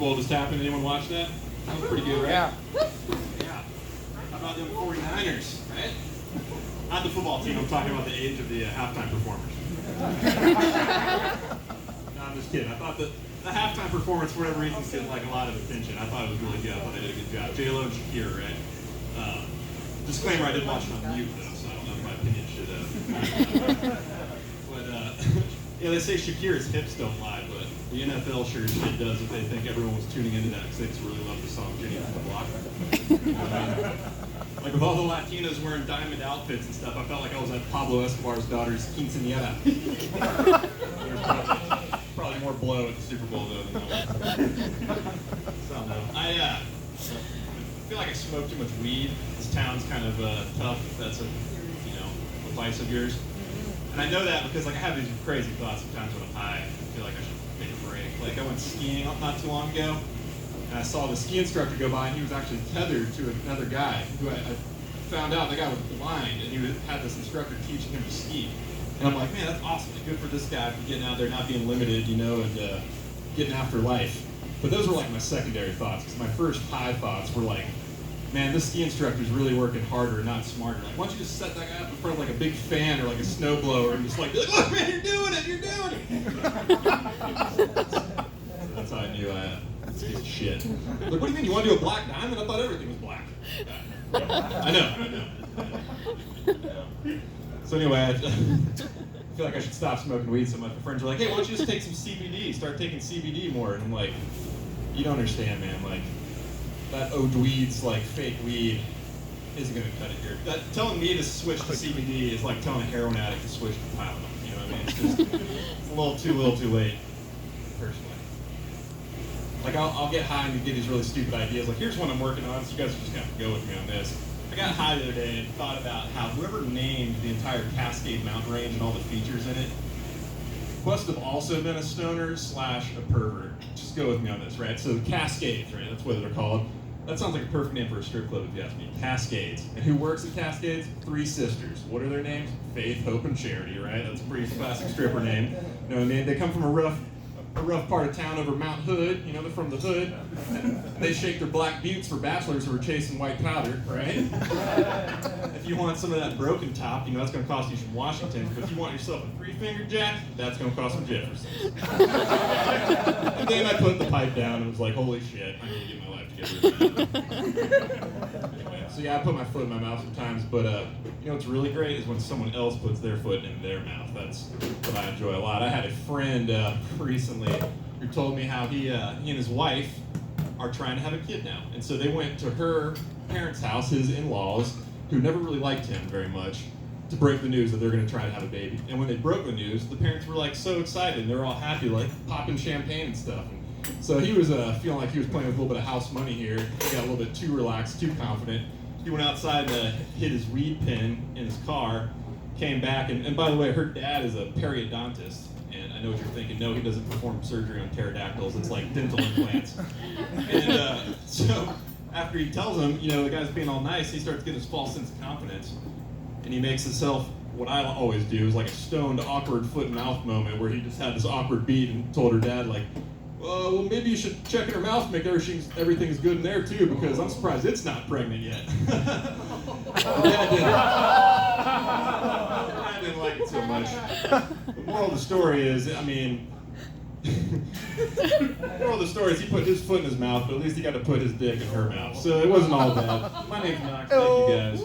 Bowl just happened. Anyone watch that? That was pretty good, right? Yeah. Yeah. How about them 49ers, right? Not the football team. I'm talking about the age of the halftime performers. No, I'm just kidding. I thought that the halftime performance, for whatever reason, getting like a lot of attention. I thought it was really good. I thought they did a good job. J-Lo and Shakira, right? Disclaimer: I did watch it on mute though, so I don't know if my opinion should. But yeah, they say Shakira's hips don't lie, but the NFL sure as shit does if they think everyone was tuning into that because they just really love the song "Jenny from the Block." You know what I mean? Like with all the Latinos wearing diamond outfits and stuff, I felt like I was at Pablo Escobar's daughter's quinceañera. There's probably more blow at the Super Bowl though than that one. So no, I feel like I smoke too much weed. This town's kind of tough. If that's a a vice of yours. And I know that because like I have these crazy thoughts sometimes when I'm high. I feel like I should take a break. Like I went skiing not too long ago, and I saw the ski instructor go by, and he was actually tethered to another guy who I found out the guy was blind, and he had this instructor teaching him to ski. And I'm like, man, that's awesome. Good for this guy for getting out there, not being limited, and getting after life. But those were like my secondary thoughts, because my first high thoughts were like, man, this ski instructor's really working harder, not smarter. Like, why don't you just set that guy up in front of like a big fan or like a snowblower and just like, be like, look, man, you're doing it. So that's how I knew that's a piece of shit. Like, what do you mean? You want to do a black diamond? I thought everything was black. I know. So anyway, I feel like I should stop smoking weed so much. My friends are like, hey, why don't you just take some CBD? Start taking CBD more. And I'm like, you don't understand, man. Like, that O'Dweed's like fake weed isn't gonna cut it here. Telling me to switch to CBD is like telling a heroin addict to switch to Tylenol. You know what I mean? It's just it's a little too late, personally. Like I'll get high and get these really stupid ideas. Like here's one I'm working on, so you guys are just gonna have to go with me on this. I got high the other day and thought about how whoever named the entire Cascade Mountain Range and all the features in it must have also been a stoner / a pervert. Just go with me on this, right? So the Cascades, right? That's what they're called. That sounds like a perfect name for a strip club if you ask me. Cascades. And who works at Cascades? 3 sisters. What are their names? Faith, Hope, and Charity, right? That's a pretty classic stripper name. You know what I mean? They come from a rough part of town over Mount Hood. You know, they're from the hood. And they shake their black buttes for bachelors who are chasing white powder, right? If you want some of that broken top, you know, that's going to cost you some Washingtons. But if you want yourself a 3-finger jack, that's going to cost some Jeffersons. And then I put the pipe down and was like, holy shit, I need to get my life together. Anyway, so yeah, I put my foot in my mouth sometimes, but you know what's really great is when someone else puts their foot in their mouth. That's what I enjoy a lot. I had a friend recently who told me how he and his wife are trying to have a kid now. And so they went to her parents' house, his in-laws, who never really liked him very much, to break the news that they're going to try to have a baby. And when they broke the news, the parents were like so excited, and they were all happy, like popping champagne and stuff. And so he was feeling like he was playing with a little bit of house money here. He got a little bit too relaxed, too confident. He went outside and hit his weed pen in his car, came back, and by the way, her dad is a periodontist. And I know what you're thinking, no, he doesn't perform surgery on pterodactyls, it's like dental implants. And so after he tells him, you know, the guy's being all nice, he starts getting this false sense of confidence. And he makes himself, what I always do, is like a stoned, awkward foot and mouth moment where he just had this awkward beat and told her dad, like, well, maybe you should check in her mouth, make everything's good in there too, because I'm surprised it's not pregnant yet. I didn't like it so much. The moral of the story is, I mean, the moral of the story is he put his foot in his mouth, but at least he got to put his dick in her mouth. So it wasn't all bad. My name's Knox. Thank you guys.